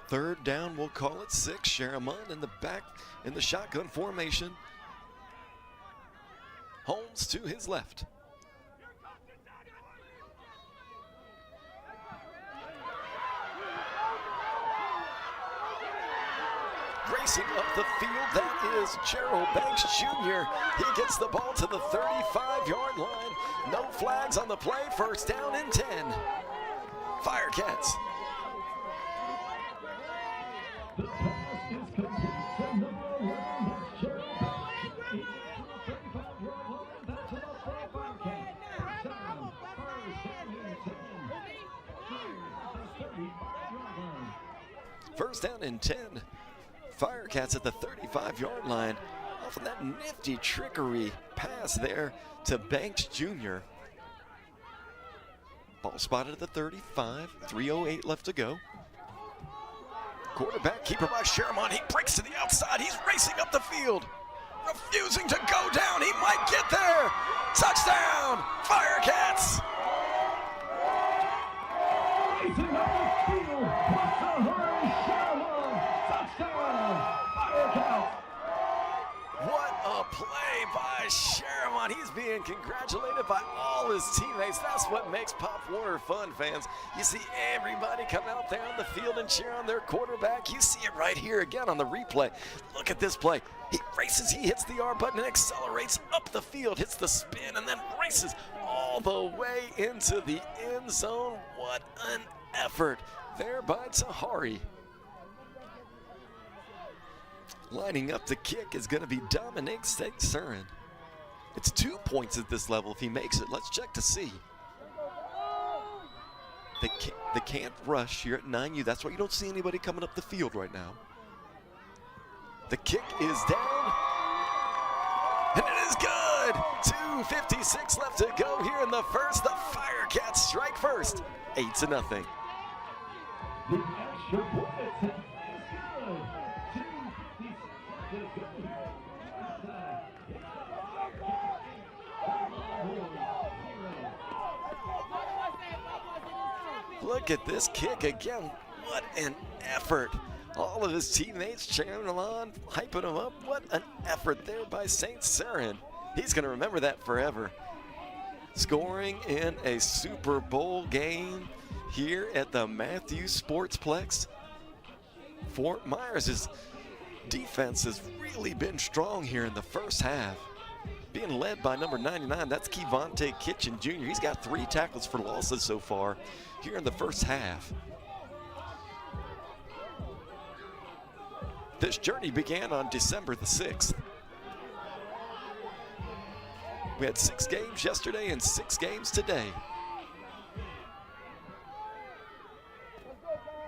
Third down, we'll call it 6. Sharamon in the back in the shotgun formation. Holmes to his left. Racing up the field, that is Gerald Banks Jr. He gets the ball to the 35-yard line. No flags on the play, first down and 10. Firecats. The pass is complete to number 11, that's Gerald Banks. That's enough for a Firecats. First down and 10. First down and 10. Firecats at the 35-yard line off of that nifty trickery pass there to Banks Jr. Ball spotted at the 35, 3:08 left to go. Quarterback keeper by Sharamon, he breaks to the outside, he's racing up the field, refusing to go down, he might get there. Touchdown, Firecats! Racing up the field, what's the hurry, Sharamon, touchdown, Firecats! What a play by Sharamon. He's being congratulated by all his teammates. That's what makes Pop Warner fun, fans. You see everybody come out there on the field and cheer on their quarterback. You see it right here again on the replay. Look at this play. He races, he hits the R button and accelerates up the field, hits the spin, and then races all the way into the end zone. What an effort there by Tahari. Lining up the kick is going to be Dominic St. Surin. It's 2 points at this level if he makes it. Let's check to see. They can't rush here at 9U. That's why you don't see anybody coming up the field right now. The kick is down. And it is good. 2:56 left to go here in the first. The Firecats strike first. 8-0. The extra point attempt is good. 2:56 left to go here. Look at this kick again. What an effort. All of his teammates cheering him on, hyping him up. What an effort there by St. Surin. He's going to remember that forever. Scoring in a Super Bowl game here at the Matthews Sportsplex. Fort Myers' defense has really been strong here in the first half. Being led by number 99, that's Kevontae Kitchen Jr. He's got 3 tackles for losses so far here in the first half. This journey began on December the 6th. We had 6 games yesterday and 6 games today.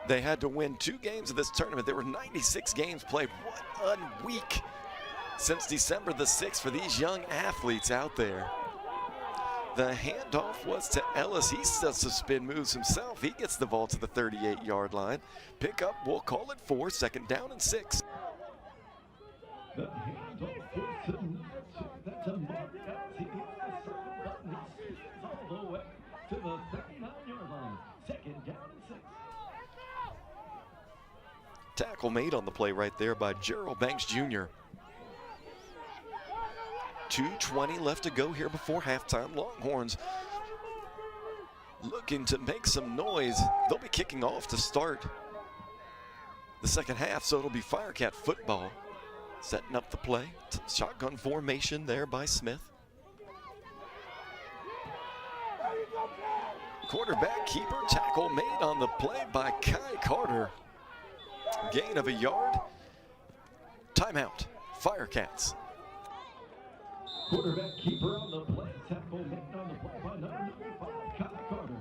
They had to win 2 games of this tournament. There were 96 games played. What a week since December the 6th for these young athletes out there. The handoff was to Ellis. He does some spin moves himself. He gets the ball to the 38-yard line. Pick up, we'll call it 4, second down and 6. The handoff is to Natsu. That's a mark out. He hits the circle button. He spins all the way to the 39-yard line. Second down and 6. Tackle made on the play right there by Gerald Banks Jr. 2:20 left to go here before halftime. Longhorns looking to make some noise. They'll be kicking off to start the second half, so it'll be Firecat football. Setting up the play. Shotgun formation there by Smith. Quarterback keeper tackle made on the play by Kai Carter. Gain of a yard. Timeout, Firecats. Quarterback keeper on the play, tackle made on the play by number 95, Kai Carter.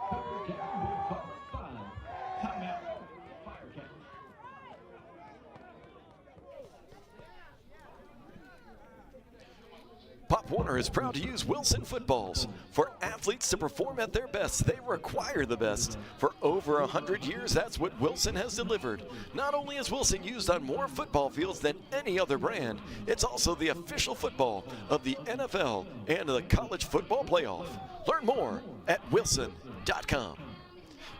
Firecats will call it 5. Timeout, Firecats. Pop Warner is proud to use Wilson footballs. For athletes to perform at their best, they require the best. For over 100 years, that's what Wilson has delivered. Not only is Wilson used on more football fields than any other brand, it's also the official football of the NFL and the College Football Playoff. Learn more at wilson.com.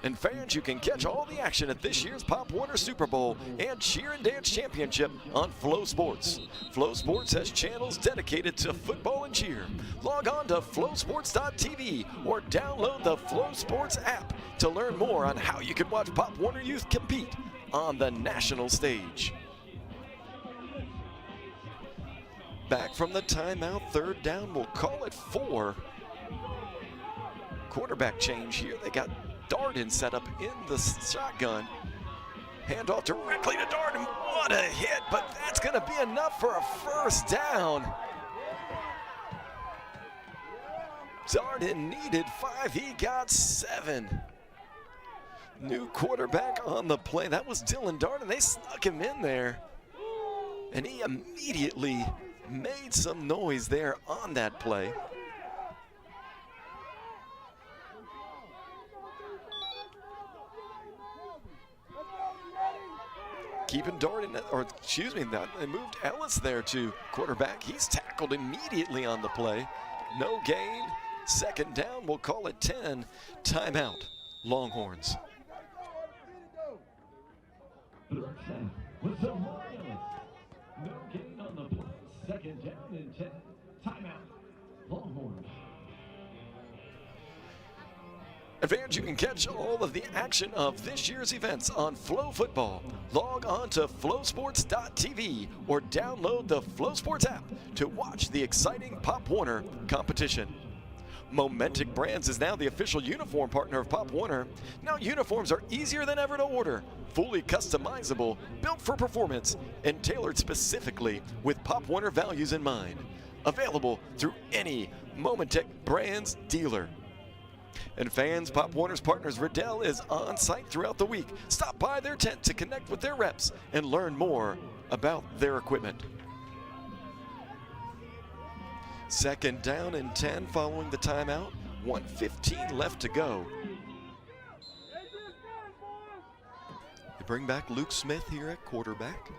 And fans, you can catch all the action at this year's Pop Warner Super Bowl and Cheer and Dance Championship on Flow Sports. Flow Sports has channels dedicated to football and cheer. Log on to flowsports.tv or download the Flow Sports app to learn more on how you can watch Pop Warner Youth compete on the national stage. Back from the timeout, third down, we'll call it 4. Quarterback change here. They got Darden set up in the shotgun. Handoff directly to Darden. What a hit, but that's going to be enough for a first down. Darden needed 5. He got 7. New quarterback on the play. That was Dylan Darden. They snuck him in there. And he immediately made some noise there on that play. Keeping Darden, or excuse me, they moved Ellis there to quarterback. He's tackled immediately on the play. No gain. Second down, we'll call it 10. Timeout, Longhorns. With some more Ellis. No gain on the play. Second down and 10. Timeout, Longhorns. And fans, you can catch all of the action of this year's events on Flow Football. Log on to flowsports.tv or download the Flow Sports app to watch the exciting Pop Warner competition. Momentic Brands is now the official uniform partner of Pop Warner. Now uniforms are easier than ever to order, fully customizable, built for performance, and tailored specifically with Pop Warner values in mind. Available through any Momentic Brands dealer. And fans, Pop Warner's partners Riddell is on site throughout the week. Stop by their tent to connect with their reps and learn more about their equipment. Second down and 10 following the timeout. 1:15 left to go. They bring back Luke Smith here at quarterback.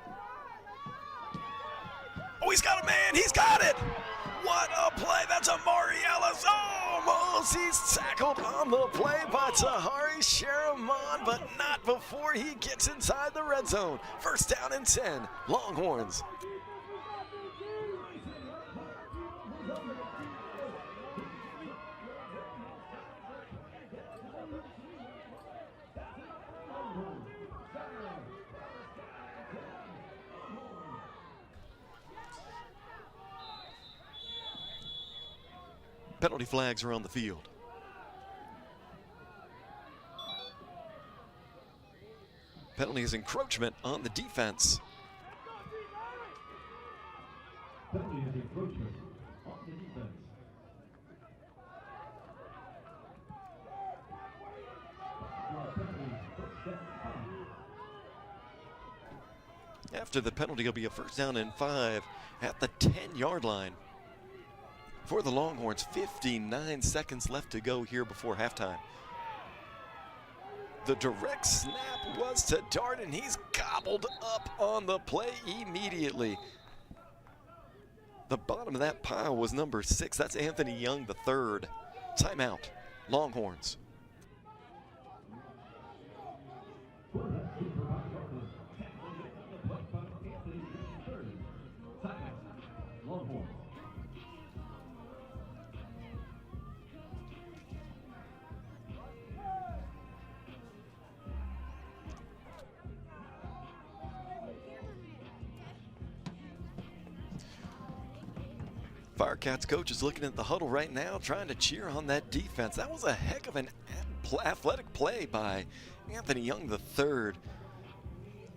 Oh, he's got a man. He's got it. What a play. That's Amari Ellis. Almost. He's tackled on the play by Tahari Sharaman, but not before he gets inside the red zone. First down and 10. Longhorns. Penalty flags are on the field. Penalty is encroachment on the defense. Penalty is encroachment on the defense. After the penalty, it'll be a first down and 5 at the 10-yard line. For the Longhorns, 59 seconds left to go here before halftime. The direct snap was to Darden. He's gobbled up on the play immediately. The bottom of that pile was number 6. That's Anthony Young, the third. Timeout, Longhorns. Firecats coach is looking at the huddle right now, trying to cheer on that defense. That was a heck of an athletic play by Anthony Young III.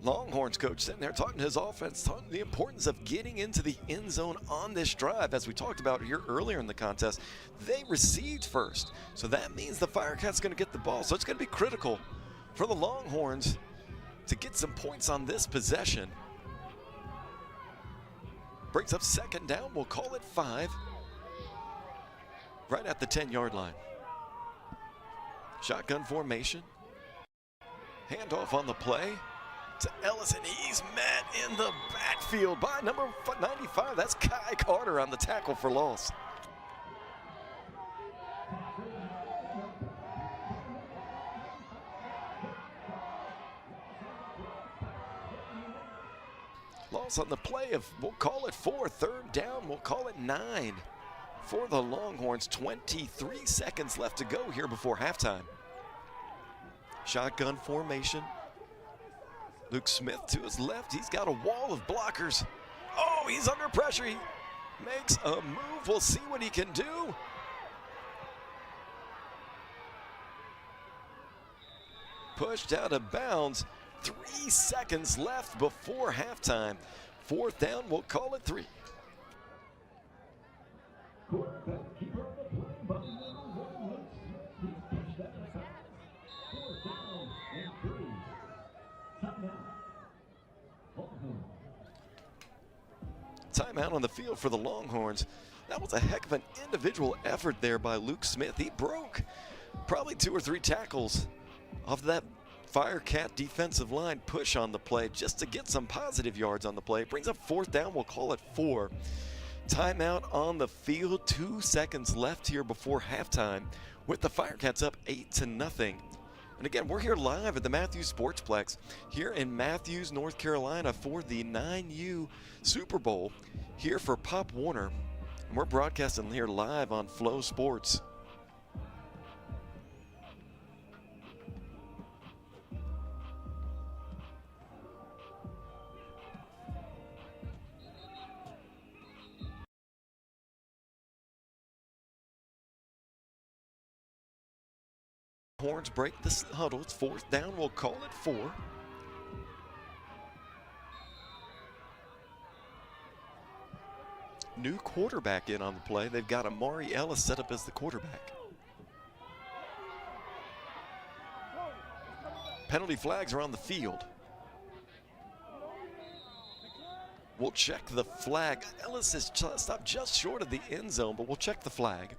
Longhorns coach sitting there talking to his offense, talking the importance of getting into the end zone on this drive. As we talked about here earlier in the contest, they received first. So that means the Firecats going to get the ball. So it's going to be critical for the Longhorns to get some points on this possession. Brings up second down. We'll call it 5. right at the 10-yard line. Shotgun formation. Handoff on the play to Ellis, and he's met in the backfield by number 95. That's Kai Carter on the tackle for loss. Loss on the play of, we'll call it 4, 3rd down, we'll call it 9 for the Longhorns. 23 seconds left to go here before halftime. Shotgun formation. Luke Smith to his left. He's got a wall of blockers. Oh, he's under pressure. He makes a move. We'll see what he can do. Pushed out of bounds. 3 seconds left before halftime. 4th down, we'll call it 3. Timeout on the field for the Longhorns. That was a heck of an individual effort there by Luke Smith. He broke probably 2 or 3 tackles off that Firecat defensive line push on the play just to get some positive yards on the play. Brings up 4th down, we'll call it 4. Timeout on the field, 2 seconds left here before halftime with the Firecats up 8-0. And again, we're here live at the Matthews Sportsplex here in Matthews, North Carolina for the 9U Super Bowl here for Pop Warner. And we're broadcasting here live on Flow Sports. Horns break the huddle. It's 4th down. We'll call it 4. New quarterback in on the play. They've got Amari Ellis set up as the quarterback. Penalty flags are on the field. We'll check the flag. Ellis has stopped just short of the end zone, but we'll check the flag.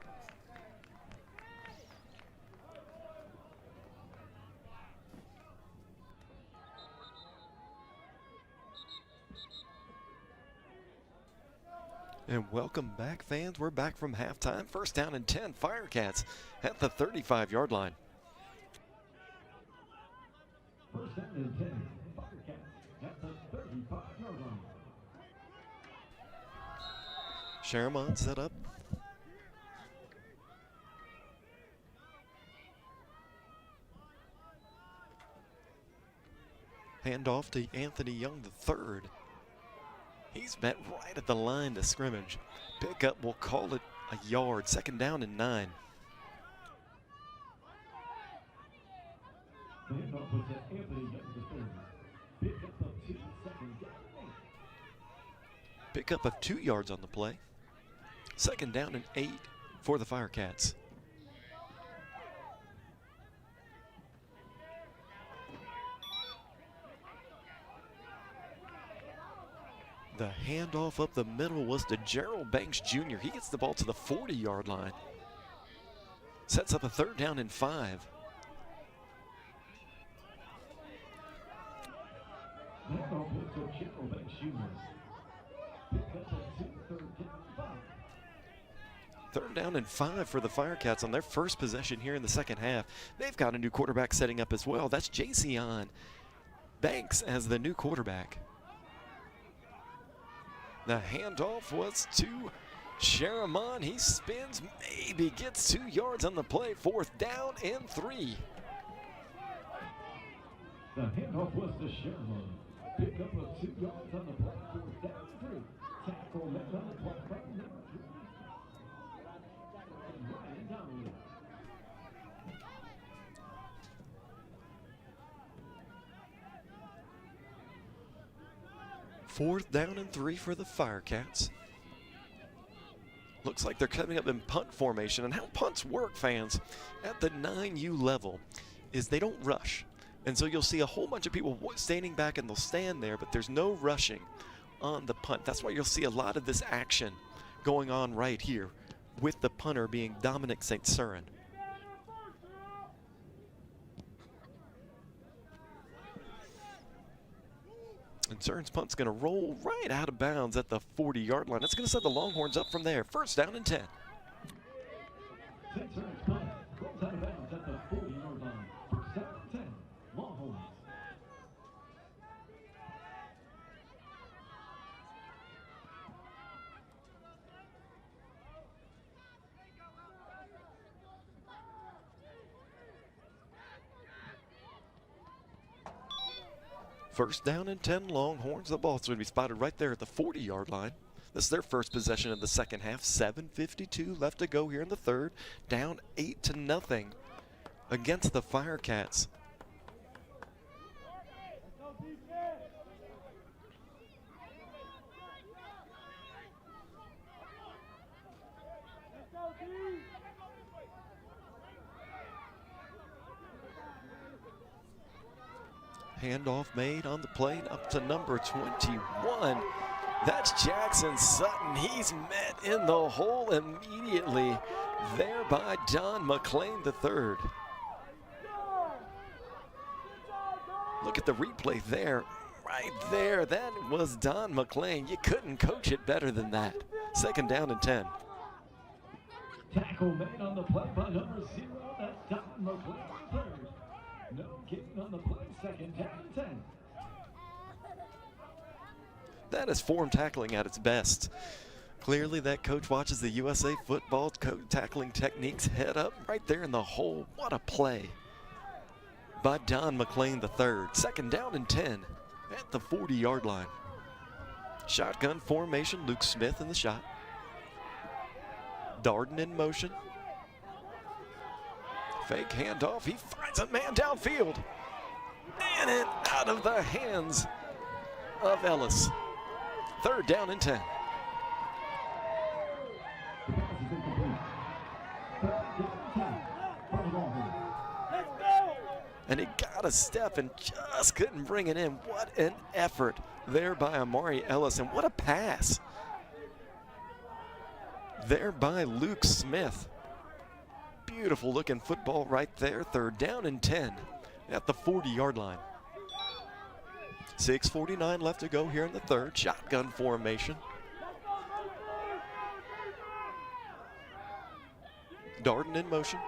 And welcome back, fans. We're back from halftime. 1st down and 10. Firecats at the 35-yard line. 1st down and 10. Firecats at the 35-yard line. Sharamon set up. Handoff to Anthony Young III. He's met right at the line to scrimmage. Pickup, we'll call it a yard. 2nd down and 9. Pickup of 2 yards on the play. 2nd down and 8 for the Firecats. The handoff up the middle was to Gerald Banks Jr. He gets the ball to the 40-yard line. Sets up a 3rd down and 5. Third down and 5 for the Firecats on their first possession here in the 2nd half. They've got a new quarterback setting up as well. That's Jason Banks as the new quarterback. The handoff was to Sharamon. He spins, maybe gets 2 yards on the play. 4th down and 3. The handoff was to Sharamon. Pick up of 2 yards on the play. 4th down and 3. Tackle made on the play. Ryan Donnelly. 4th down and 3 for the Firecats. Looks like they're coming up in punt formation. And how punts work, fans, at the 9U level is they don't rush. And so you'll see a whole bunch of people standing back and they'll stand there, but there's no rushing on the punt. That's why you'll see a lot of this action going on right here with the punter being Dominic St. Cyrin. And Cyrin's punt's going to roll right out of bounds at the 40-yard line. That's going to set the Longhorns up from there. First down and 10. St. Cyrin's punt rolls out of bounds at the 40-yard line. First down and 10, Longhorns. First down and 10 Longhorns. The ball's going to be spotted right there at the 40-yard line. This is their first possession of the second half. 7:52 left to go here in the third. Down 8-0 against the Firecats. Handoff made on the plane up to number 21. That's Jackson Sutton. He's met in the hole immediately there by Don McLean III. Look at the replay there. Right there, that was Don McLean. You couldn't coach it better than that. Second down and 10. Tackle made on the play by number 0. That's Don McLean III. No kicking on the play. Second down and 10. That is form tackling at its best. Clearly that coach watches the USA football tackling techniques head up right there in the hole. What a play by Don McLean III. Second down and 10 at the 40-yard line. Shotgun formation, Luke Smith in the shot. Darden in motion. Fake handoff, he finds a man downfield. And it out of the hands of Ellis. Third down and 10. And he got a step and just couldn't bring it in. What an effort there by Amari Ellis, and what a pass there by Luke Smith. Beautiful looking football right there. Third down and 10 at the 40-yard line. 6:49 left to go here in the third. Shotgun formation. Darden in motion.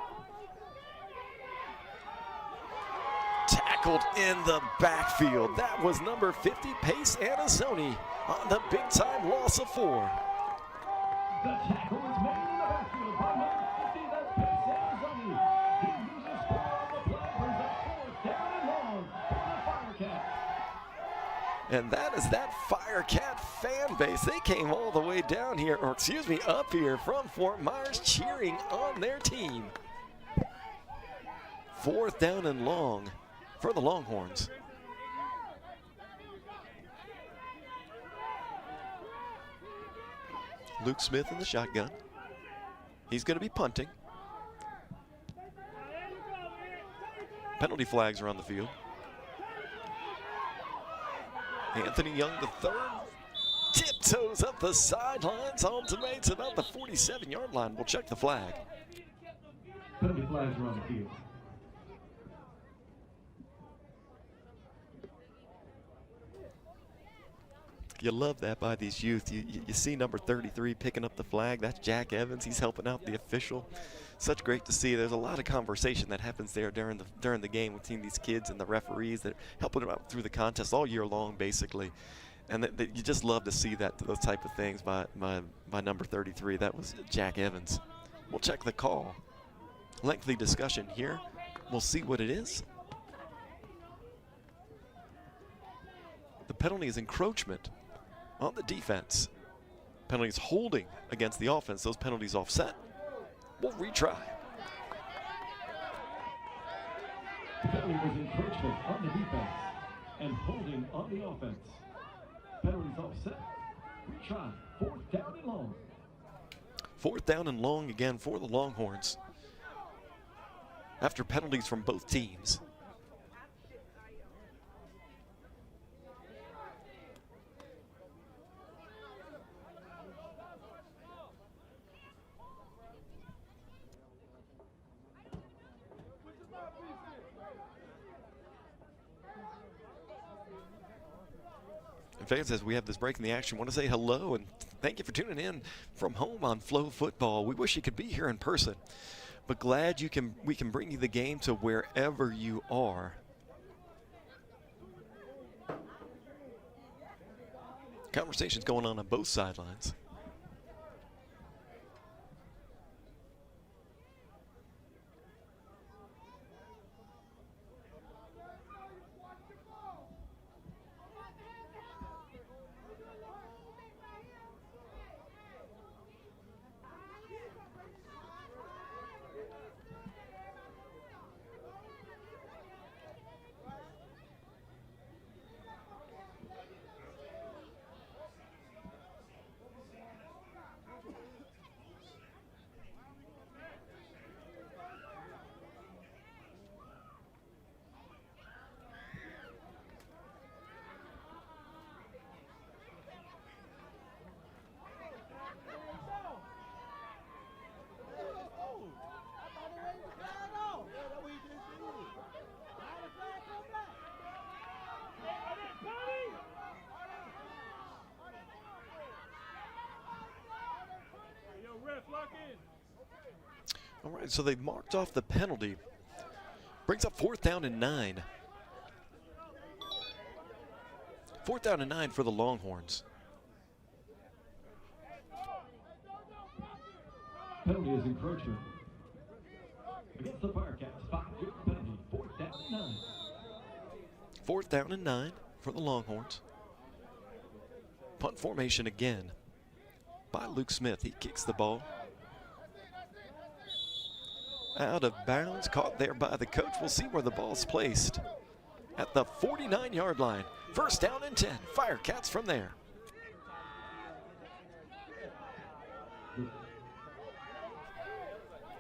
Tackled in the backfield. That was number 50, Pace Anasoni, on the big-time loss of 4. The tackle is made in the backfield by number 50. That's Pace Anasoni. He loses 4 on the play, brings up 4th down and long for the Firecats. And that is that Firecat fan base. They came all the way down here, or excuse me, up here from Fort Myers cheering on their team. 4th down and long for the Longhorns. Luke Smith in the shotgun. He's going to be punting. Penalty flags are on the field. Anthony Young III tiptoes up the sidelines. Ultimates about the 47-yard line. We'll check the flag. Penalty flags are on the field. You love that by these youth. You see number 33 picking up the flag. That's Jack Evans. He's helping out the official. Such great to see. There's a lot of conversation that happens there during the game between these kids and the referees that are helping them out through the contest all year long, basically. And that you just love to see those type of things by number 33. That was Jack Evans. We'll check the call. Lengthy discussion here. We'll see what it is. The penalty is encroachment on the defense. Penalties holding against the offense. Those penalties offset. We'll retry. The penalty was encroachment on the defense and holding on the offense. Penalties offset. Retry. 4th down and long. 4th down and long again for the Longhorns. After penalties from both teams. fans, as we have this break in the action, want to say hello and thank you for tuning in from home on Flow Football. We wish you could be here in person, but glad we can bring you the game to wherever you are. Conversations going on both sidelines. All right, so they've marked off the penalty. Brings up 4th down and 9. 4th down and 9 for the Longhorns. Penalty is encroachment. Against the Firecats, 5-yard penalty, 4th down and 9. 4th down and 9 for the Longhorns. Punt formation again by Luke Smith. He kicks the ball out of bounds, caught there by the coach. We'll see where the ball's placed. At the 49-yard line. 1st down and 10. Firecats from there.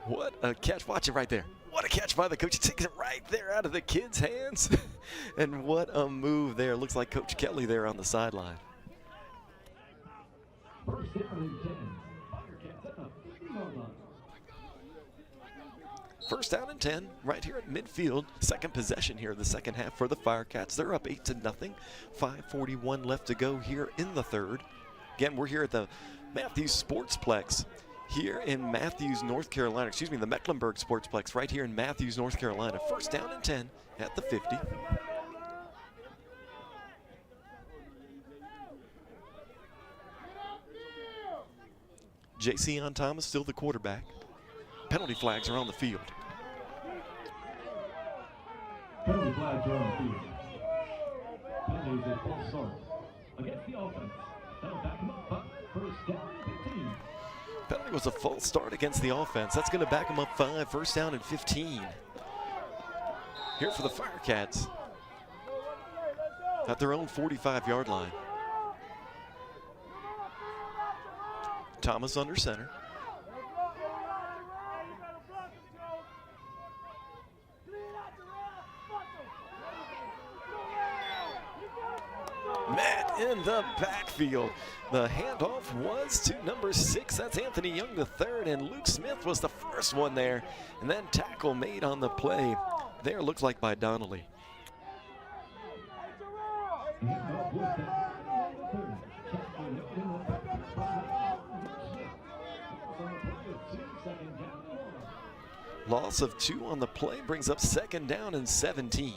What a catch. Watch it right there. What a catch by the coach. He takes it right there out of the kid's hands. And what a move there. Looks like Coach Kelly there on the sideline. 1st down and 10. Firecats at the 50-yard line. 1st down and 10 right here at midfield. Second possession here of the second half for the Firecats. They're up 8-0. 5:41 left to go here in the third. Again, we're here at the Matthews Sportsplex here in Matthews, North Carolina. Excuse me, the Mecklenburg Sportsplex right here in Matthews, North Carolina. 1st down and 10 at the 50. J.C. Thomas still the quarterback. Penalty flags are on the field. Penalty flags are on the field. Penalty is a false start against the offense. That'll back him up 1st down and 15. Penalty was a false start against the offense. That's going to back them up 5. 1st down and 15. Here for the Firecats at their own 45-yard line. Thomas under center. Matt in the backfield. The handoff was to number 6. That's Anthony Young III, and Luke Smith was the first one there. And then tackle made on the play there, looks like by Donnelly. Loss of 2 on the play brings up 2nd down and 17.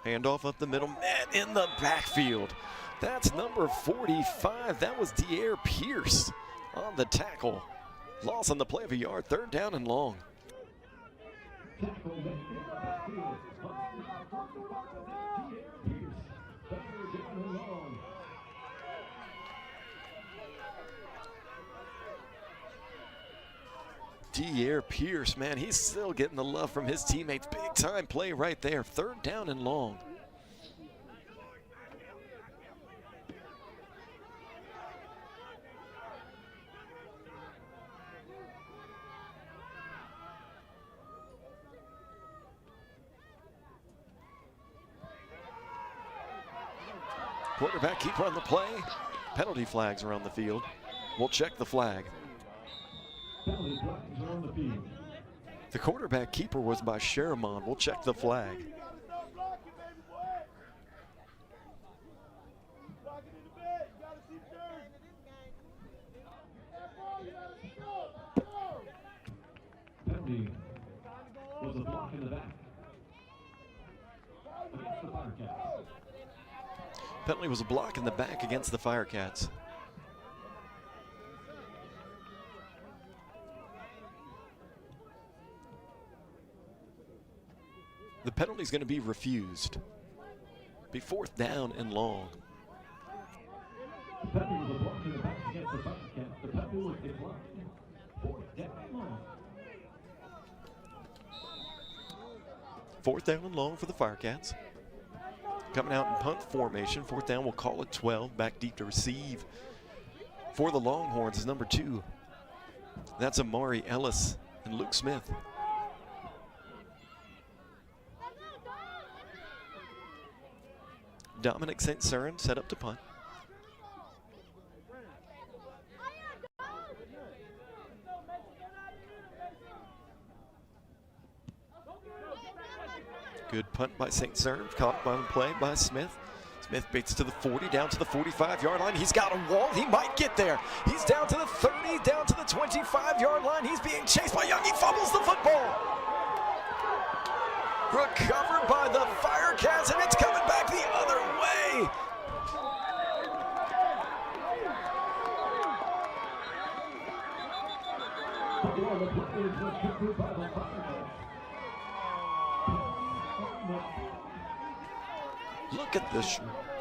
Handoff up the middle, Matt in the backfield. That's number 45. That was De'Air Pierce on the tackle. Loss on the play of a yard, 3rd down and long. De'Air Pierce, man, he's still getting the love from his teammates. Big time play right there. 3rd down and long. Quarterback keeper on the play. Penalty flags are on the field. We'll check the flag. Penalty flags are on the field. The quarterback keeper was by Sharamon. We'll check the flag. Penalty was a block in the back against the Firecats. Penalty was a block in the back against the Firecats. The penalty is going to be refused. Be 4th down and long. The penalty was a block in the back against the Firecats. The penalty was declined. 4th down and long. 4th down and long for the Firecats. Coming out in punt formation. 4th down, we'll call it 12. Back deep to receive for the Longhorns is number 2. That's Amari Ellis and Luke Smith. Dominic St. Cyrin set up to punt. Good punt by St. Cyrin, caught by the play by Smith. Smith beats to the 40, down to the 45-yard line. He's got a wall, he might get there. He's down to the 30, down to the 25-yard line. He's being chased by Young, he fumbles the football. Recovered by the Firecats, and it's coming back the other way.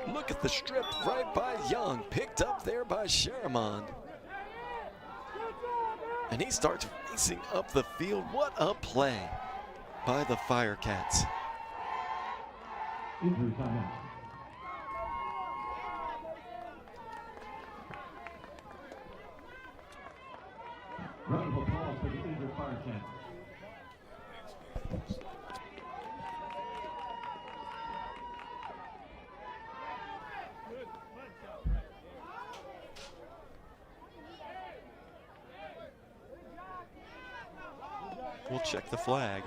Look at the strip right by Young, picked up there by Sharamon. And he starts racing up the field. What a play by the Firecats. Injury timeout. Round of applause for the injured Firecats. We'll check the flag.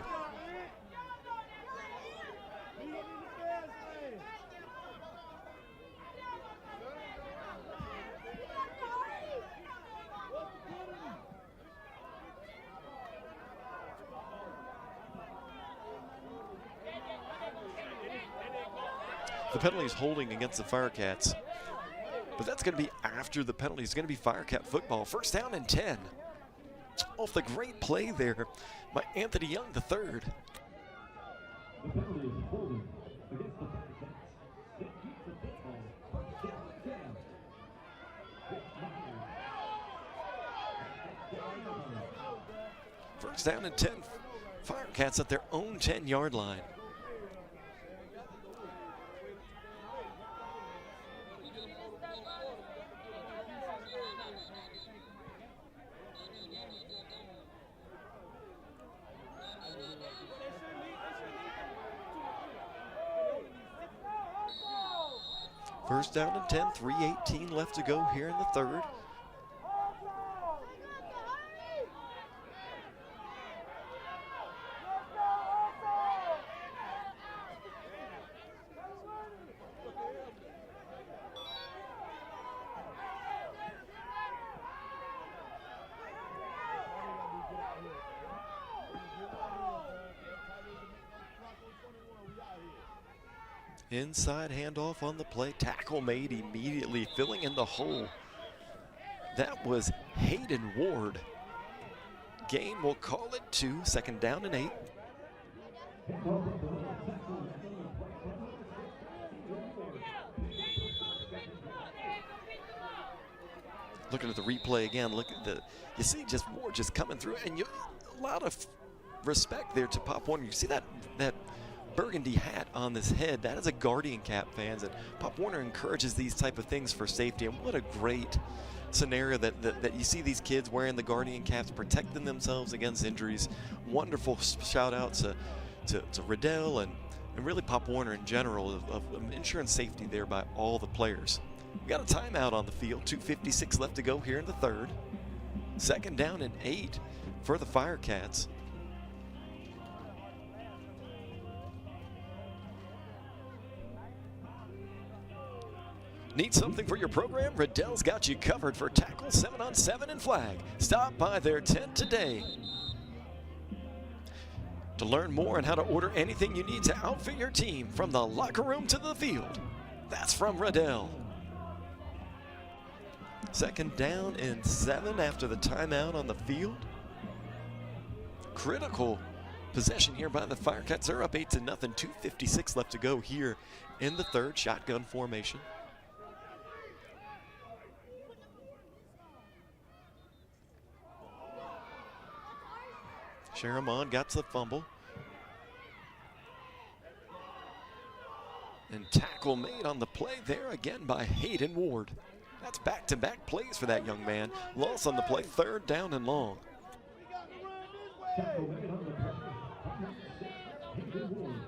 The penalty is holding against the Firecats, but that's going to be after the penalty. It's going to be Firecat football. 1st down and 10. Off the great play there by Anthony Young III. The penalty is holding against the Firecats. They keep the football. 1st down and 10. Firecats at their own 10-yard line. First down and 10, 3:18 left to go here in the 3rd. Inside handoff on the play. Tackle made immediately, filling in the hole. That was Hayden Ward. Game will call it 2, 2nd down and 8. Looking at the replay again, look at you see just Ward just coming through, and a lot of respect there to Pop Warner. You see that burgundy hat on this head. That is a Guardian cap, fans, and Pop Warner encourages these type of things for safety. And what a great scenario that you see these kids wearing the Guardian caps, protecting themselves against injuries. Wonderful shout out to Riddell and really Pop Warner in general of ensuring safety there by all the players. We got a timeout on the field, 2:56 left to go here in the 3rd. 2nd down and 8 for the Firecats. Need something for your program? Riddell's got you covered for tackle, 7-on-7, and flag. Stop by their tent today. To learn more on how to order anything you need to outfit your team, from the locker room to the field, that's from Riddell. 2nd down and 7 after the timeout on the field. Critical possession here by the Firecats. They're up 8-0, 2:56 left to go here in the 3rd. Shotgun formation. Sharamon got the fumble. And tackle made on the play there again by Hayden Ward. That's back-to-back plays for that young man. Loss on the play, 3rd down and long. Tackle made on the play. Hayden Ward.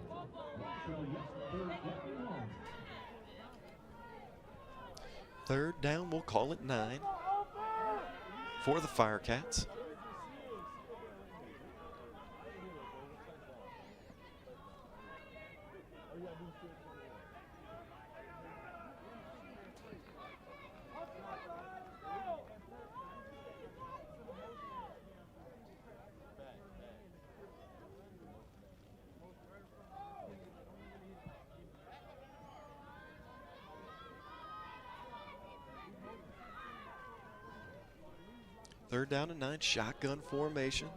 3rd down, we'll call it 9 for the Firecats. Third down and 9, shotgun formation.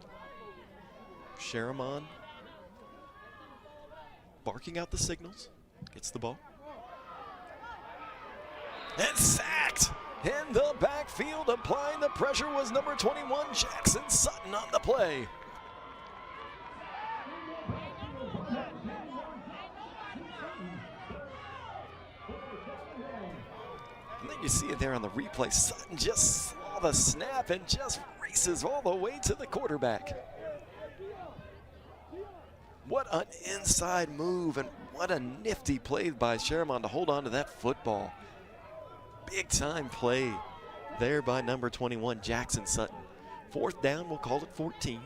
Sharamon barking out the signals, gets the ball. And sacked in the backfield. Applying the pressure was number 21, Jackson Sutton, on the play. And then you see it there on the replay. Sutton just saw the snap and just races all the way to the quarterback. What an inside move, and what a nifty play by Sharamon to hold on to that football. Big time play there by number 21, Jackson Sutton. 4th down, we'll call it 14.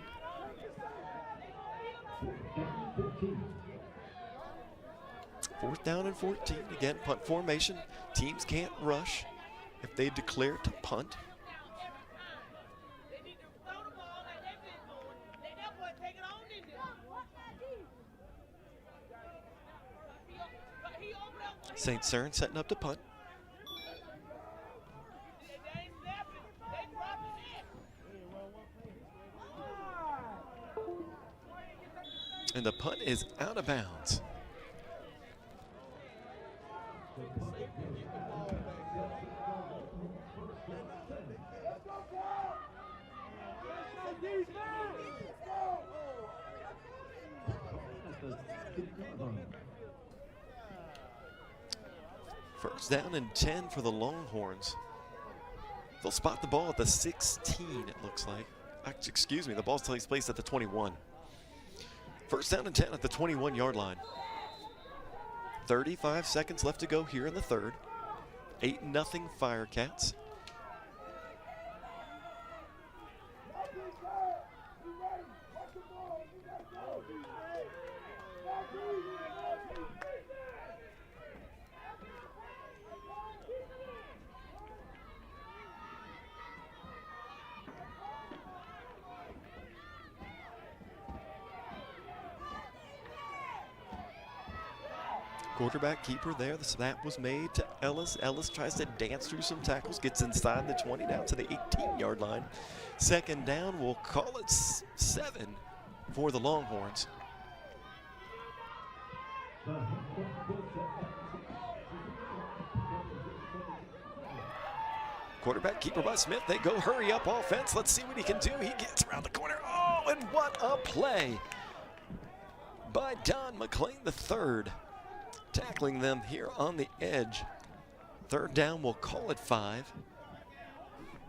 Fourth down and 14. Again, punt formation. Teams can't rush if they declare to punt. St. Cern setting up to punt. And the punt is out of bounds. First down and 10 for the Longhorns. They'll spot the ball at the 16, it looks like. Excuse me, the ball takes place at the 21. First down and 10 at the 21-yard line. 35 seconds left to go here in the 3rd. 8-0 Firecats. Quarterback keeper there. The snap was made to Ellis. Ellis tries to dance through some tackles, gets inside the 20 down to the 18-yard line. 2nd down, we'll call it 7 for the Longhorns. Quarterback keeper by Smith. They go hurry up offense. Let's see what he can do. He gets around the corner. Oh, and what a play by Don McLean III. Tackling them here on the edge. 3rd down, we'll call it 5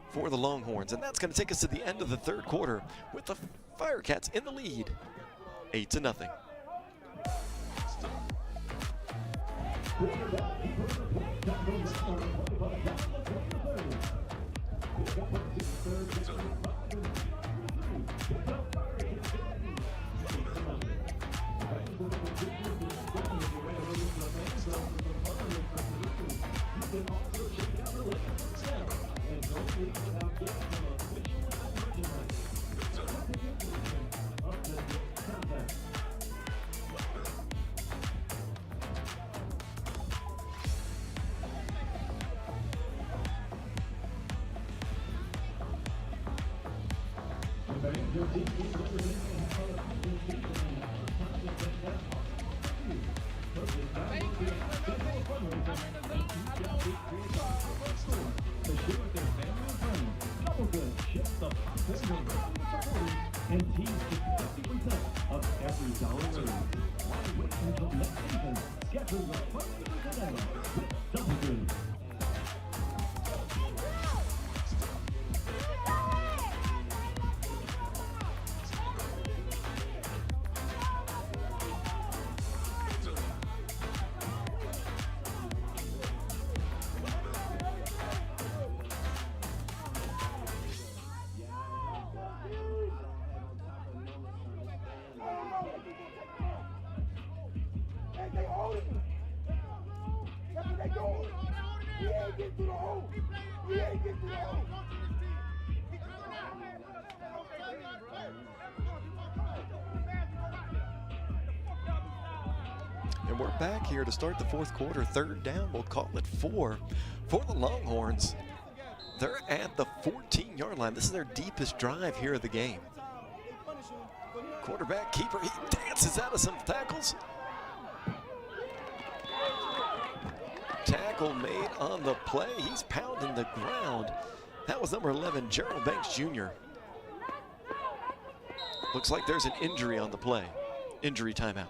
for the Longhorns. And that's going to take us to the end of the 3rd quarter with the Firecats in the lead, 8-0. Thank you. And teams get 50% of every dollar earned. Why wait until next season? Schedule the fundraiser today with Double Good. And we're back here to start the fourth quarter. Third down, we'll call it 4 for the Longhorns. They're at the 14-yard line. This is their deepest drive here of the game. Quarterback keeper, he dances out of some tackles. Tackle made on the play. He's pounding the ground. That was number 11, Gerald Banks Jr. Looks like there's an injury on the play. Injury timeout.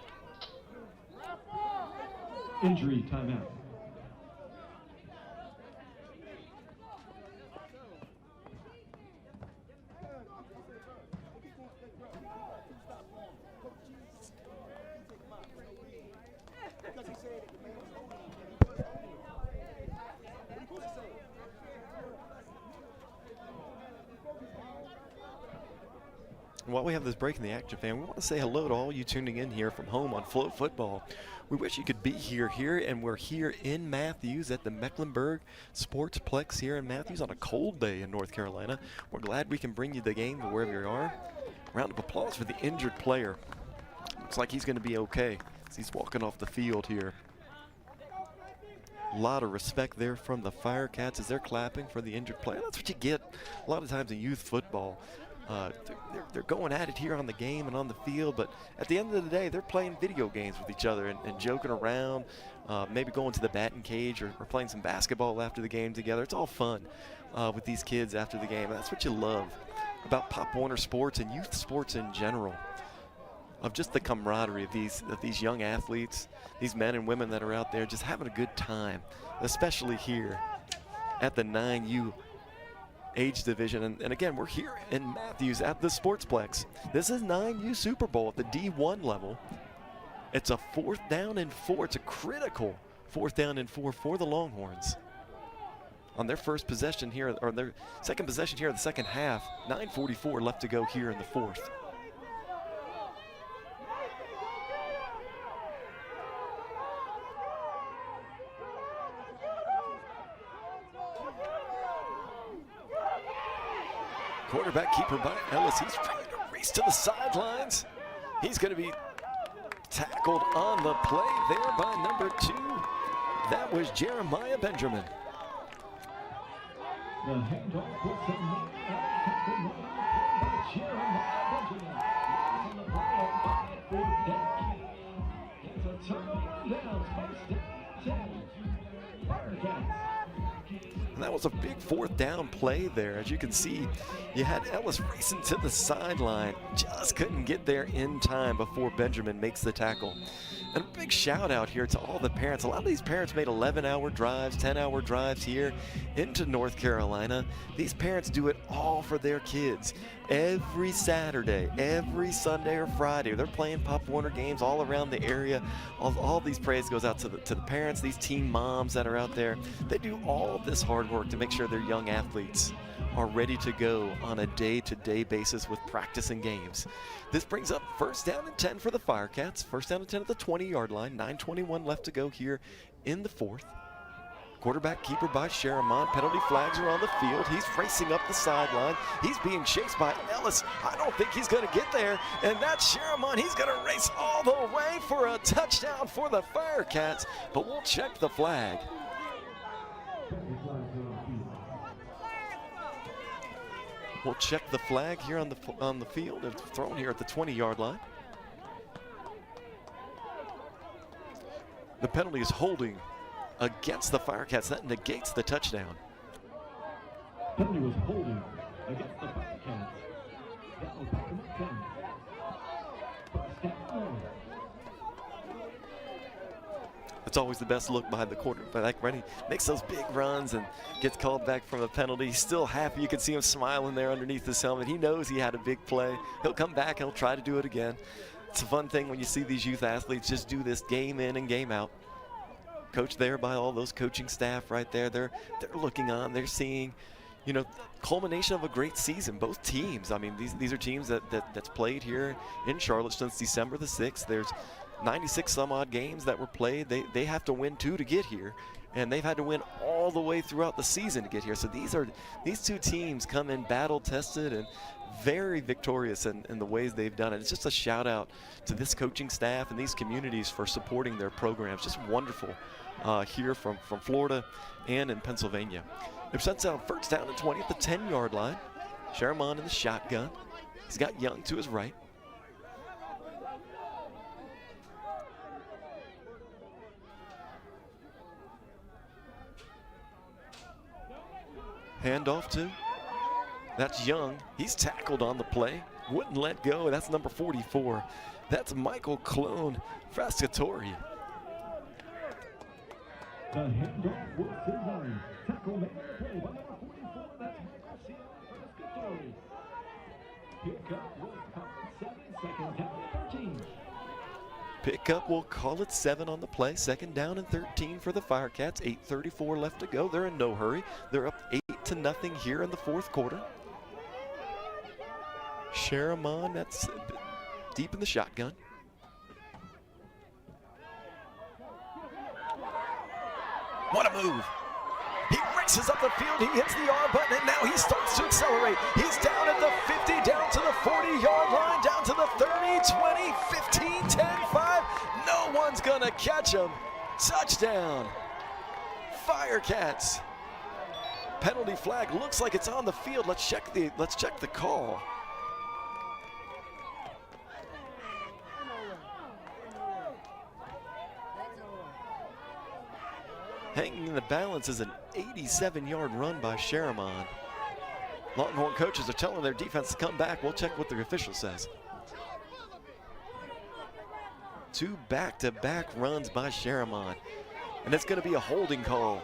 Injury timeout. While we have this break in the action, fan, we want to say hello to all you tuning in here from home on Float Football. We wish you could be here, and we're here in Matthews at the Mecklenburg Sportsplex here in Matthews on a cold day in North Carolina. We're glad we can bring you the game to wherever you are. Round of applause for the injured player. Looks like he's going to be okay as he's walking off the field here. A lot of respect there from the Firecats as they're clapping for the injured player. That's what you get a lot of times in youth football. They're going at it here on the game and on the field, but at the end of the day, they're playing video games with each other and joking around, maybe going to the batting cage or playing some basketball after the game together. It's all fun with these kids after the game. And that's what you love about Pop Warner sports and youth sports in general, of just the camaraderie of these young athletes, these men and women that are out there just having a good time, especially here at the 9U age division. And again, we're here in Matthews at the Sportsplex. This is 9U Super Bowl at the D1 level. It's a 4th down and 4. It's a critical 4th down and 4 for the Longhorns. On their first possession here, or their second possession here in the second half, 9:44 left to go here in the 4th. Quarterback keeper by Ellis. He's trying to race to the sidelines. He's going to be tackled on the play there by number 2. That was Jeremiah Benjamin. The handoff was by Jeremiah Benjamin. On the play for that kick. It's a turnover down. First down, 10. Firecats. And that was a big 4th down play there. As you can see, you had Ellis racing to the sideline. Just couldn't get there in time before Benjamin makes the tackle. And a big shout out here to all the parents. A lot of these parents made 11-hour drives, 10-hour drives here into North Carolina. These parents do it all for their kids. Every Saturday, every Sunday or Friday, they're playing Pop Warner games all around the area. All these praise goes out to the parents, these teen moms that are out there. They do all of this hard work to make sure their young athletes are ready to go on a day-to-day basis with practice and games. This brings up 1st down and 10 for the Firecats. 1st down and 10 at the 20-yard line. 9:21 left to go here in the 4th. Quarterback keeper by Sharamon. Penalty flags are on the field. He's racing up the sideline. He's being chased by Ellis. I don't think he's going to get there. And that's Sharamon. He's going to race all the way for a touchdown for the Firecats. But we'll check the flag. We'll check the flag here on the field. It's thrown here at the 20-yard line. The penalty is holding against the Firecats. That negates the touchdown. Penalty was holding against the Firecats. That will back them up 10. First down. It's always the best look behind the quarterback. When he makes those big runs and gets called back from a penalty, he's still happy. You can see him smiling there underneath his helmet. He knows he had a big play. He'll come back and he'll try to do it again. It's a fun thing when you see these youth athletes just do this game in and game out. Coached there by all those coaching staff right there. They're looking on. They're seeing, you know, culmination of a great season. Both teams. I mean, these are teams that's played here in Charlotte since December the 6th. There's 96 some odd games that were played. They have to win 2 to get here, and they've had to win all the way throughout the season to get here. So these two teams come in battle tested and very victorious in the ways they've done it. It's just a shout out to this coaching staff and these communities for supporting their programs. Just wonderful here from Florida and in Pennsylvania. It sets out first down and 20 at the 10-yard line. Sharamon in the shotgun. He's got Young to his right. Handoff to, that's Young. He's tackled on the play. Wouldn't let go. That's number 44. That's Michael Clone Frascatori. The handoff was designed. Tackle made the play by number 44. That's Michael Frascatori. Pickup will call it 7, second down and 13. Pickup will call it 7 on the play. Second down and 13 for the Firecats. 8:34 left to go. They're in no hurry. They're up 8-0 here in the fourth quarter. Sharamon, that's deep in the shotgun. What a move. He races up the field, he hits the R button, and now he starts to accelerate. He's down at the 50, down to the 40-yard line, down to the 30, 20, 15, 10, 5. No one's gonna catch him. Touchdown, Firecats. Penalty flag looks like it's on the field. Let's check the call. Hanging in the balance is an 87-yard run by Sharamon. Longhorn coaches are telling their defense to come back. We'll check what the official says. 2 back-to-back runs by Sharamon. And it's going to be a holding call.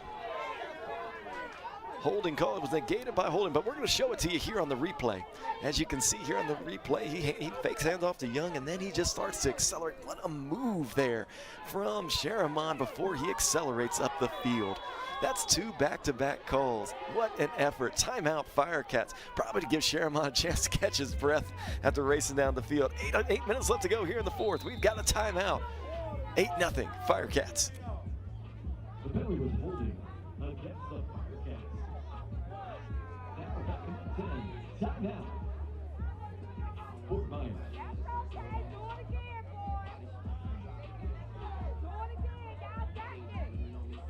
Holding call. It was negated by holding, but we're going to show it to you here on the replay. As you can see here on the replay, he fakes handoff to Young, and then he just starts to accelerate. What a move there from Sharamon before he accelerates up the field. That's 2 back-to-back calls. What an effort. Timeout, Firecats. Probably to give Sharamon a chance to catch his breath after racing down the field. 8 minutes left to go here in the fourth. We've got a timeout. 8-0, Firecats. The penalty was holding against the Firecats. Now back in 10. Timeout. Fort Myers.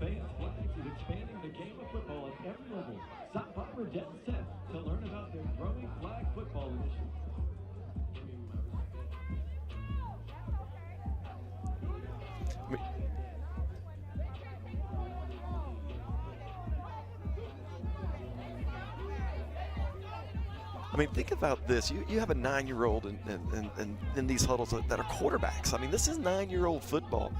Fans Flags is expanding the game of football at every level. Stop by or get set to learn about their growing flag football initiative. I mean, think about this. You have a 9-year-old in these huddles that are quarterbacks. I mean, this is 9-year-old football.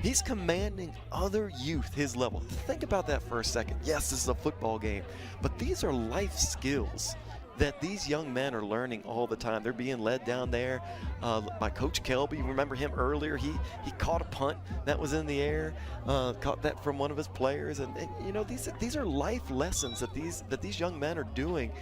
He's commanding other youth his level. Think about that for a second. Yes, this is a football game, but these are life skills that these young men are learning all the time. They're being led down there by Coach Kelby. You remember him earlier. He caught a punt that was in the air, caught that from one of his players. And you know, these are life lessons that these young men are doing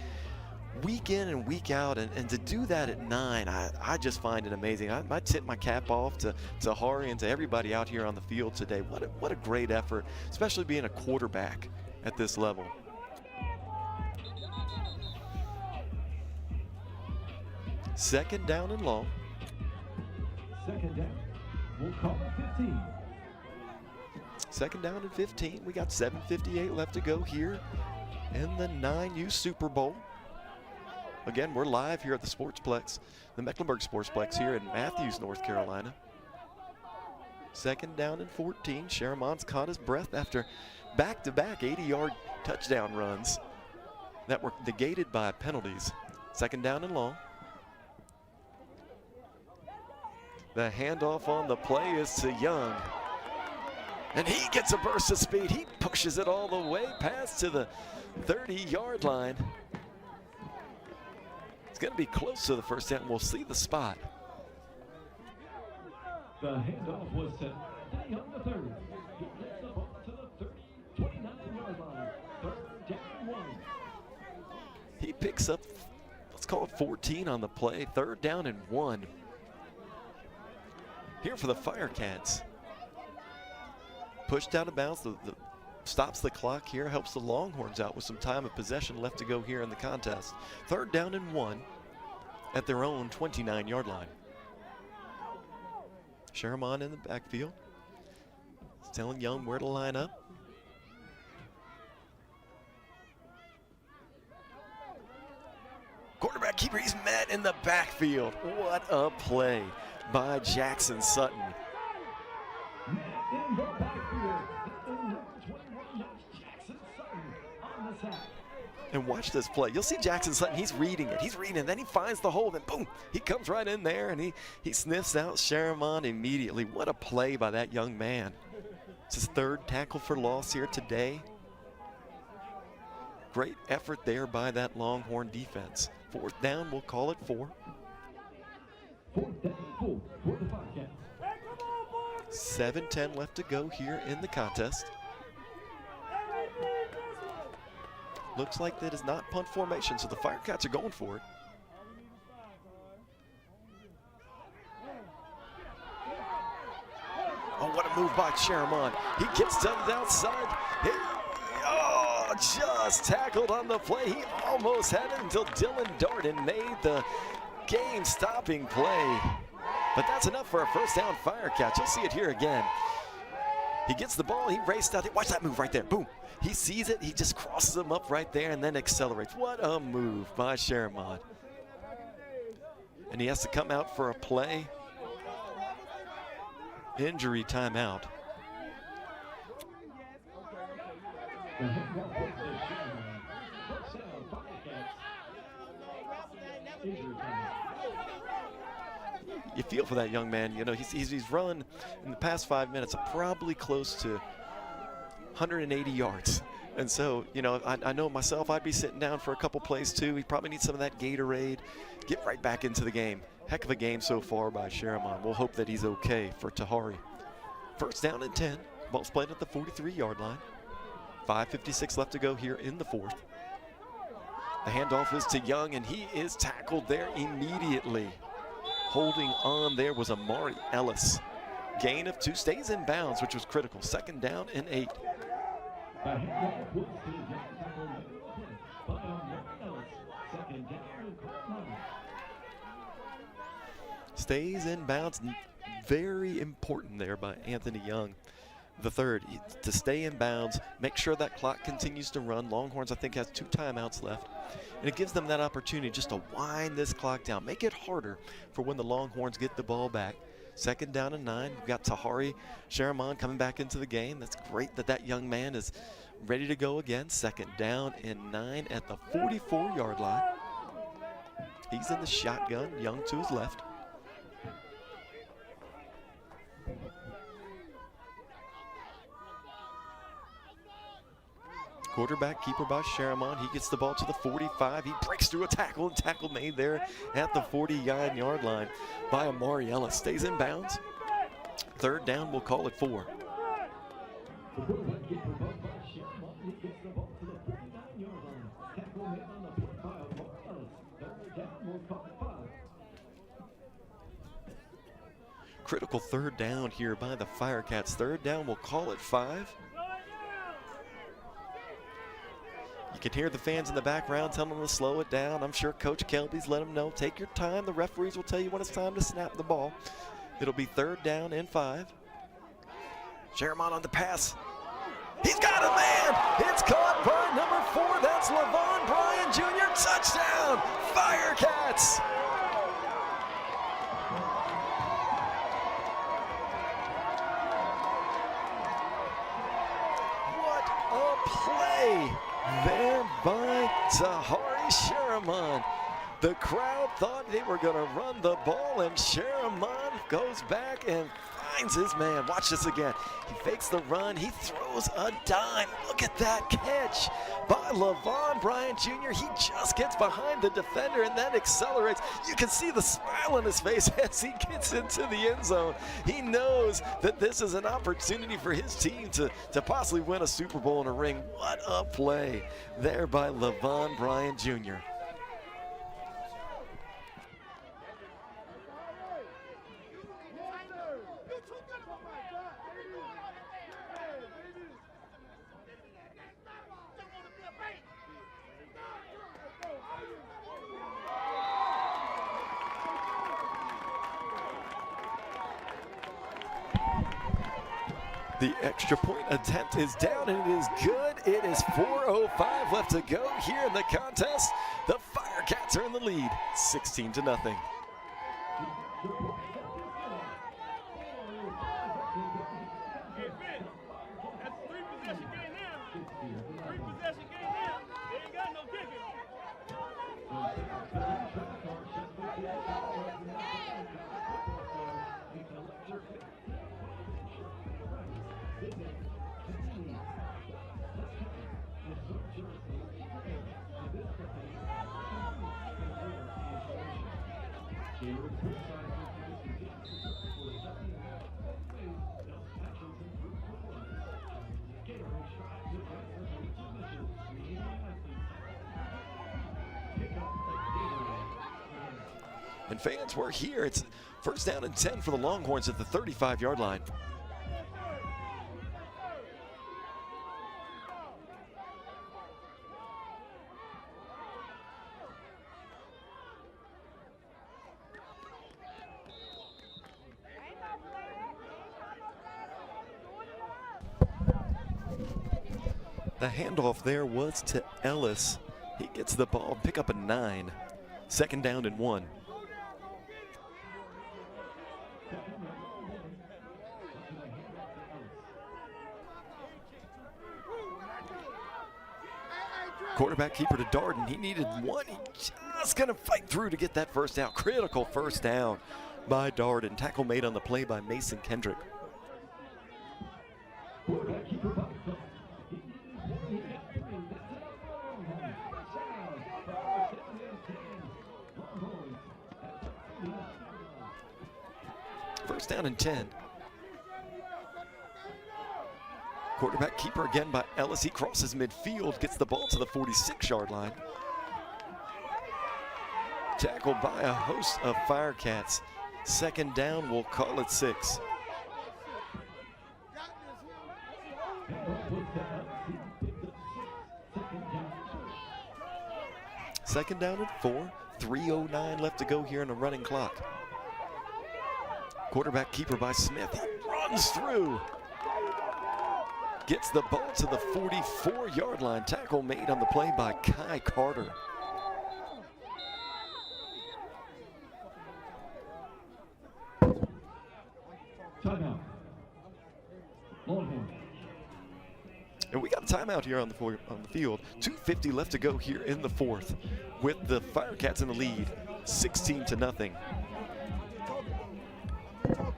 week in and week out, and to do that at 9, I just find it amazing. I tip my cap off to Hari and to everybody out here on the field today. What a great effort, especially being a quarterback at this level. Second down and long. Second down. We'll call it 15. Second down and 15. We got 7:58 left to go here in the 9U Super Bowl. Again, we're live here at the Sportsplex, the Mecklenburg Sportsplex here in Matthews, North Carolina. Second down and 14. Sharamon's caught his breath after back-to-back 80-yard touchdown runs that were negated by penalties. Second down and long. The handoff on the play is to Young. And he gets a burst of speed. He pushes it all the way past to the 30-yard line. It's going to be close to the first down. We'll see the spot. The handoff was to Anthony on the 3rd. He gets the ball to the 29-yard line. Third down 1. He picks up, let's call it 14 on the play. Third down and 1. Here for the Firecats. Pushed out of bounds, stops the clock here, helps the Longhorns out with some time of possession left to go here in the contest. Third down and 1 at their own 29-yard line. Sharamon in the backfield. He's telling Young where to line up. Quarterback keeper, he's met in the backfield. What a play by Jackson Sutton. In the backfield, number 21, that's Jackson Sutton on the sack. And watch this play. You'll see Jackson Sutton, he's reading it. He's reading it, then he finds the hole, then boom, he comes right in there and he sniffs out Sharamon immediately. What a play by that young man. It's his 3rd tackle for loss here today. Great effort there by that Longhorn defense. 4th down, we'll call it 4. 4th down 4 for the Firecats. 7:10 left to go here in the contest. Looks like that is not punt formation, so the Firecats are going for it. Oh, what a move by Sharamon. He gets to the outside. Just tackled on the play. He almost had it until Dylan Darden made the game-stopping play. But that's enough for a first down Firecats. You'll see it here again. He gets the ball, he raced out there. Watch that move right there, boom. He sees it, he just crosses him up right there and then accelerates. What a move by Sharamon. And he has to come out for a play. Injury timeout. You feel for that young man. You know, he's run in the past 5 minutes probably close to 180 yards. And so, you know, I know myself, I'd be sitting down for a couple plays too. He probably needs some of that Gatorade. Get right back into the game. Heck of a game so far by Sharamon. We'll hope that he's okay for Tahari. First down and 10. Ball's played at the 43-yard line. 5:56 left to go here in the 4th. The handoff is to Young, and he is tackled there immediately. Holding on there was Amari Ellis. Gain of 2, stays in bounds, which was critical. 2nd down and 8. Stays in bounds. Very important there by Anthony Young, the 3rd, to stay in bounds, make sure that clock continues to run. Longhorns, I think, has 2 timeouts left. And it gives them that opportunity just to wind this clock down, make it harder for when the Longhorns get the ball back. 2nd down and 9. We've got Tahari Sharamon coming back into the game. That's great that that young man is ready to go again. 2nd down and 9 at the 44-yard line. He's in the shotgun, Young to his left. Quarterback keeper by Sharamon. He gets the ball to the 45. He breaks through a tackle, and tackle made there at the 49-yard line by Amari Ellis. Stays in bounds. 3rd down, we'll call it 4. The quarterback keeper by Sharamon. He gets the ball to the 49-yard line. Tackle made on the play by Amari Ellis. critical third down here by the Firecats. Third down, we'll call it 5. You can hear the fans in the background telling them to slow it down. I'm sure Coach Kelby's let them know, take your time. The referees will tell you when it's time to snap the ball. It'll be third down and 5. Sherman on the pass. He's got a man. It's caught by number 4. That's Levon Bryan Jr. Touchdown, Firecats. What a play there by Tahari Sherman. The crowd thought they were going to run the ball, and Sherman goes back and finds his man. Watch this again. He fakes the run. He throws a dime. Look at that catch by Levon Bryan Jr. He just gets behind the defender and then accelerates. You can see the smile on his face as he gets into the end zone. He knows that this is an opportunity for his team to possibly win a Super Bowl in a ring. What a play there by Levon Bryan Jr. The extra point attempt is down and it is good. It is 4:05 left to go here in the contest. The Firecats are in the lead, 16-0. And fans, we're here. It's first down and 10 for the Longhorns at the 35-yard line. The handoff there was to Ellis. He gets the ball, pick up a 9. Second down and 1. Quarterback keeper to Darden. He needed 1. He just gonna fight through to get that first down. Critical first down by Darden. Tackle made on the play by Mason Kendrick. First down and 10. Quarterback keeper again by Ellis. He crosses midfield, gets the ball to the 46-yard line. Tackled by a host of Firecats. Second down, we'll call it 6. Second down and 4. 3:09 left to go here in the running clock. Quarterback keeper by Smith. He runs through. Gets the ball to the 44-yard line. Tackle made on the play by Kai Carter. Timeout. Longhorns. And we got a timeout here on the field. 2:50 left to go here in the fourth, with the Firecats in the lead, 16-0.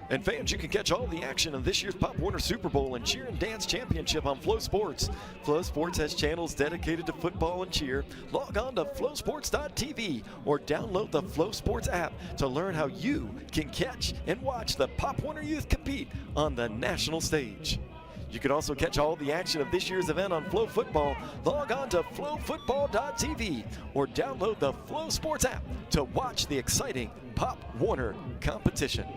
And fans, you can catch all the action of this year's Pop Warner Super Bowl and Cheer and Dance Championship on Flow Sports. Flow Sports has channels dedicated to football and cheer. Log on to flowsports.tv or download the Flow Sports app to learn how you can catch and watch the Pop Warner youth compete on the national stage. You can also catch all the action of this year's event on Flow Football. Log on to flowfootball.tv or download the Flow Sports app to watch the exciting Pop Warner competition.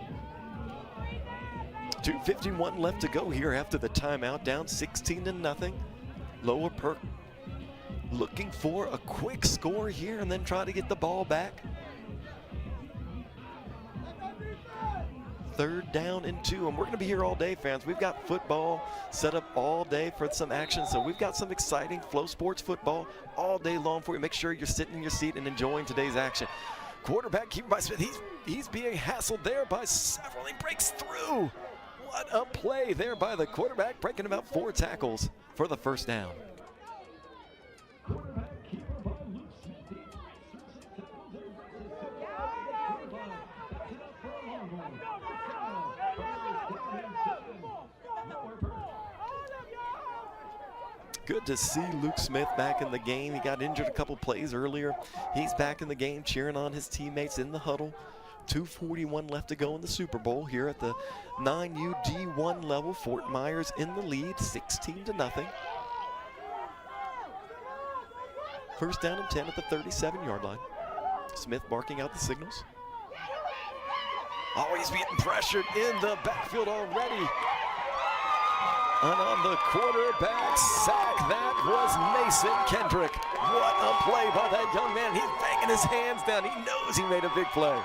2:51 left to go here after the timeout, down 16-0. Lower Perk looking for a quick score here and then try to get the ball back. 3rd down and 2, and we're going to be here all day, fans. We've got football set up all day for some action, so we've got some exciting Flow Sports football all day long for you. Make sure you're sitting in your seat and enjoying today's action. Quarterback keeper by Smith, he's being hassled there by several. He breaks through. What a play there by the quarterback, breaking about 4 tackles for the 1st down. Quarterback keeper by Luke Smith. Good to see Luke Smith back in the game. He got injured a couple plays earlier. He's back in the game, cheering on his teammates in the huddle. 2:41 left to go in the Super Bowl here at the 9U D1 level. Fort Myers in the lead, 16-0. 1st down and 10 at the 37-yard line. Smith barking out the signals. Oh, he's getting pressured in the backfield already. And on the quarterback sack, that was Mason Kendrick. What a play by that young man. He's banging his hands down. He knows he made a big play.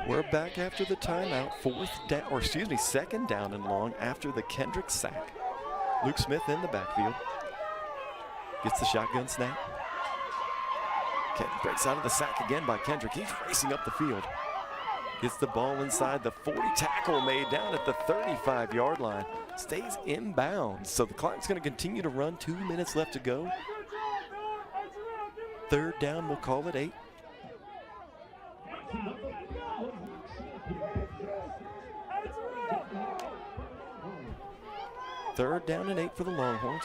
We're back after the timeout, 2nd down and long after the Kendrick sack. Luke Smith in the backfield. Gets the shotgun snap. Breaks out of the sack again by Kendrick. He's racing up the field. Gets the ball inside the 40, tackle made down at the 35-yard line. Stays inbounds, so the clock's going to continue to run. 2 minutes left to go. 3rd down, we'll call it 8. Third down and 8 for the Longhorns.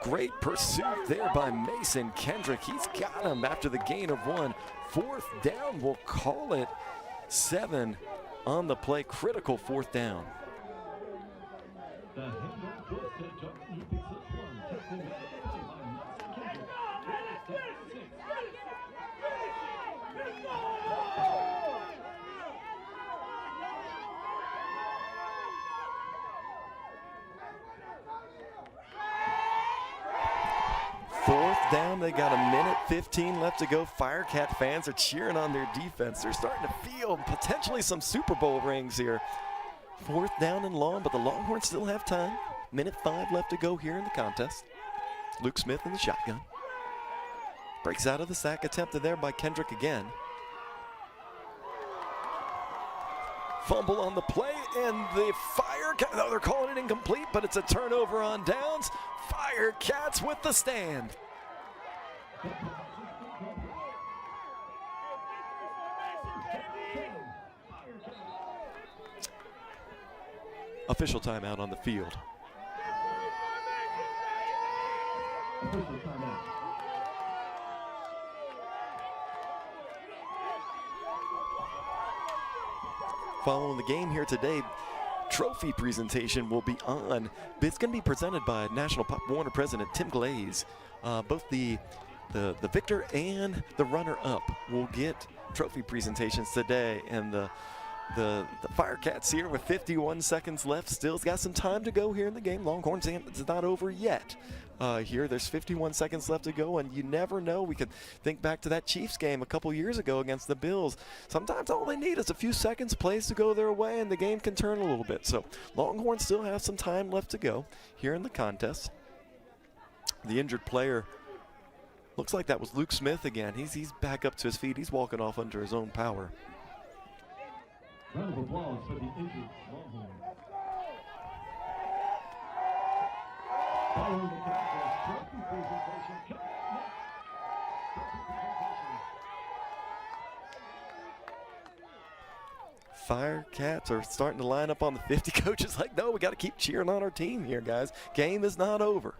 Great pursuit there by Mason Kendrick. He's got him after the gain of 1. 4th down, we'll call it 7 on the play. Critical 4th down. Down, they got 1:15 left to go. Firecat fans are cheering on their defense. They're starting to feel potentially some Super Bowl rings here. 4th down and long, but the Longhorns still have time. 1:05 left to go here in the contest. Luke Smith in the shotgun. Breaks out of the sack, attempted there by Kendrick again. Fumble on the play, and the Firecats, they're calling it incomplete, but it's a turnover on downs. Firecats with the stand. Official timeout on the field. Following the game here today, trophy presentation will be on. It's going to be presented by National Pop Warner President Tim Glaze. Both the victor and the runner-up will get trophy presentations today, and the The Firecats here with 51 seconds left. Still's got some time to go here in the game. Longhorns, it's not over yet. Here, there's 51 seconds left to go, and you never know. We could think back to that Chiefs game a couple years ago against the Bills. Sometimes all they need is a few seconds, plays to go their way, and the game can turn a little bit. So Longhorns still have some time left to go here in the contest. The injured player, looks like that was Luke Smith again. He's back up to his feet. He's walking off under his own power. Round of applause for the injured Longhorn. Following the contest, trophy presentation coming up next. Trophy presentation. Firecats are starting to line up on the 50. Coach is like, no, we got to keep cheering on our team here, guys. Game is not over.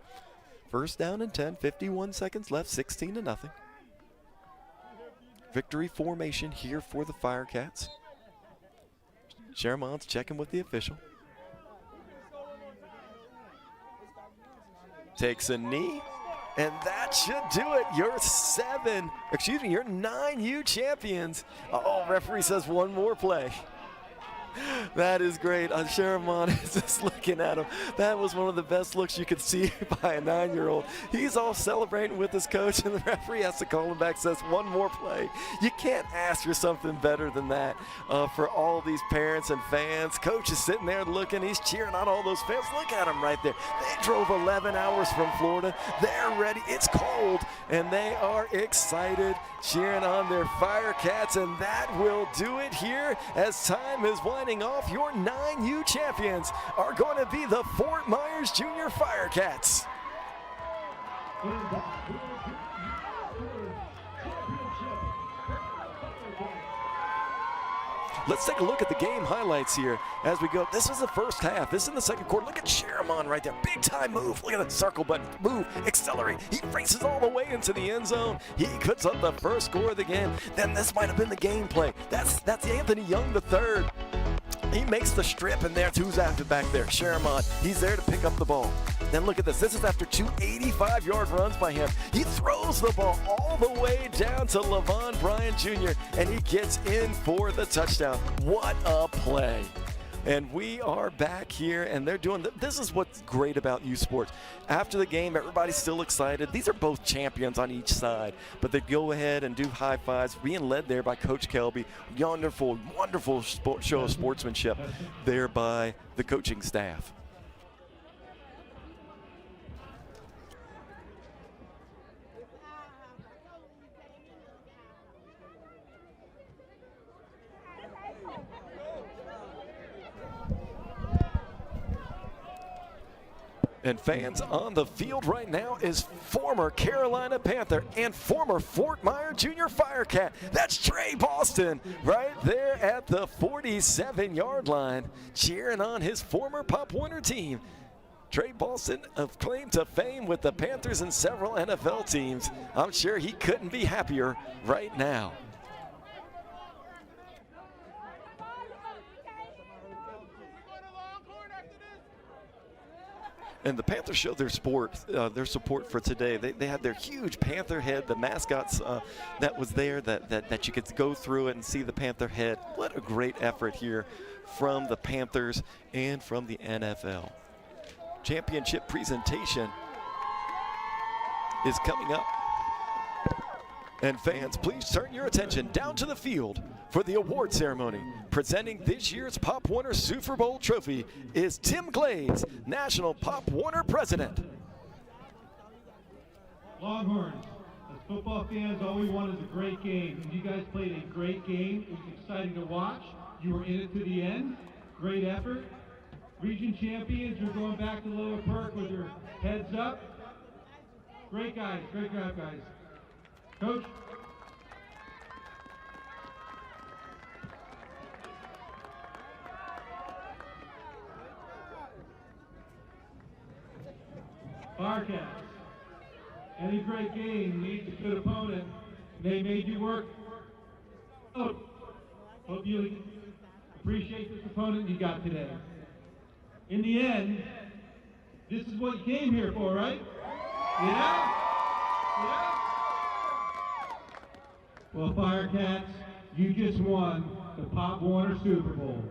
First down and 10, 51 seconds left, 16-0. Victory formation here for the Firecats. Sherman's checking with the official. Takes a knee, and that should do it. You're 9U champions. Oh, referee says one more play. That is great. Sherman is just looking at him. That was one of the best looks you could see by a 9-year-old. He's all celebrating with his coach, and the referee has to call him back, says one more play. You can't ask for something better than that for all these parents and fans. Coach is sitting there looking. He's cheering on all those fans. Look at him right there. They drove 11 hours from Florida. They're ready. It's cold, and they are excited, cheering on their Firecats, and that will do it here as time is winding off. Your 9U champions are going to be the Fort Myers Junior Firecats. Let's take a look at the game highlights here as we go. This is the first half. This is in the second quarter. Look at Sherman right there. Big time move. Look at the circle button. Move. Accelerate. He races all the way into the end zone. He puts up the first score of the game. Then this might have been the game play. That's Anthony Young III. He makes the strip, and there's who's after back there. Sherman. He's there to pick up the ball. Then look at this. This is after two 85-yard runs by him. He throws the ball all the way down to Levon Bryant Jr., and he gets in for the touchdown. What a play. And we are back here, and they're doing this is what's great about U Sports. After the game, everybody's still excited. These are both champions on each side, but they go ahead and do high fives, being led there by Coach Kelby. Wonderful, wonderful show of sportsmanship there by the coaching staff. And fans on the field right now is former Carolina Panther and former Fort Myers Junior Firecat. That's Trey Boston right there at the 47-yard line, cheering on his former Pop Warner team. Trey Boston of claim to fame with the Panthers and several NFL teams. I'm sure he couldn't be happier right now. And the Panthers showed their support for today. They had their huge Panther head, the mascots that was there that you could go through it and see the Panther head. What a great effort here from the Panthers and from the NFL. Championship presentation is coming up. And fans, please turn your attention down to the field for the award ceremony. Presenting this year's Pop Warner Super Bowl trophy is Tim Glades, National Pop Warner President. Longhorns, as football fans, all we want is a great game. And you guys played a great game. It was exciting to watch. You were in it to the end. Great effort. Region champions, you're going back to Lower Perk with your heads up. Great guys, great job, guys. Coach? Firecats. Any great game needs a good opponent. They made you work. Oh, hope you appreciate this opponent you got today. In the end, this is what you came here for, right? Yeah? Yeah? Well, Firecats, you just won the Pop Warner Super Bowl.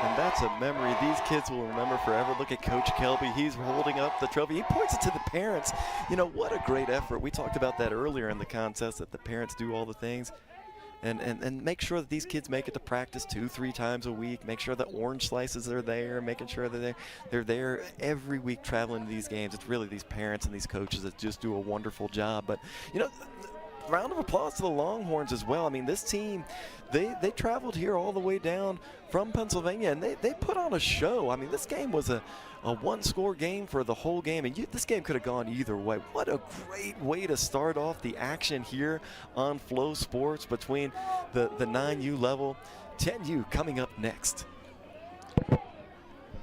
And that's a memory these kids will remember forever. Look at Coach Kelby. He's holding up the trophy. He points it to the parents. You know, what a great effort. We talked about that earlier in the contest, that the parents do all the things. And make sure that these kids make it to practice 2-3 times a week. Make sure that orange slices are there, making sure that they're there every week traveling to these games. It's really these parents and these coaches that just do a wonderful job. But, you know, round of applause to the Longhorns as well. I mean, this team, they traveled here all the way down from Pennsylvania, and they put on a show. I mean, this game was a one-score game for the whole game, and this game could have gone either way. What a great way to start off the action here on Flow Sports between the 9U level. 10U coming up next.